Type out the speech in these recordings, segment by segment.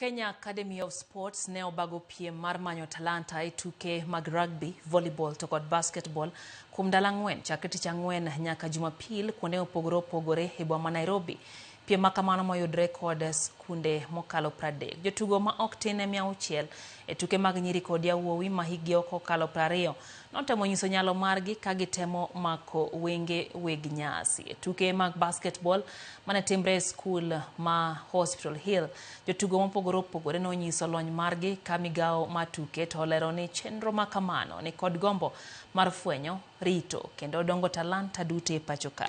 Kenya Academy of Sports ne obago piem mar manyo talanta e tuke mag rugby, volleyball to kod basketball kuom ndalo ang'wen chakre tich ang'wen nyaka Jumapil kuonde opogore e boma Nairobi. Piem makamano moyudre kod skunde mokalo 30. Jotugo ma ok tin 600 e tuke mag nyiri kod yawuowi ma higi ok okalo 20 notemo nyiso nyalo margi ka gitemo mako wenge weg nyasi. E tuke mag basketball mane timre e skul ma Hospital Hill, jotugo mopogore no nyiso lony margi ka migawo ma tuke to lero ni chenro makamano ni kod gombo mar fwenyo, rito kendo dongo talanta duto e pacho ka.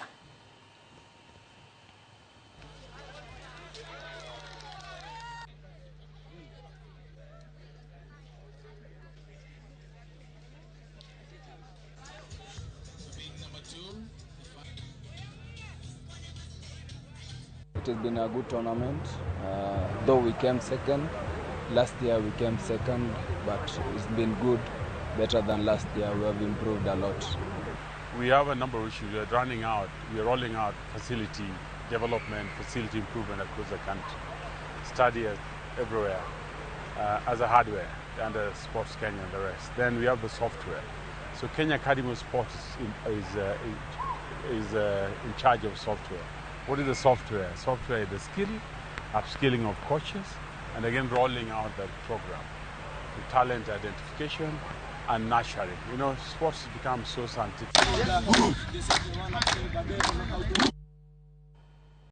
It has been a good tournament, though we came second. Last year we came second, but it's been good, better than last year. We have improved a lot. We have a number of issues. We are rolling out facility development, facility improvement across the country. Study everywhere as a hardware under Sports Kenya and the rest. Then we have the software. So Kenya Academy of Sports is in charge of software. What is the software? Software is the skill, upskilling of coaches, and again rolling out that program. The talent identification and nurturing. You know, sports has become so scientific.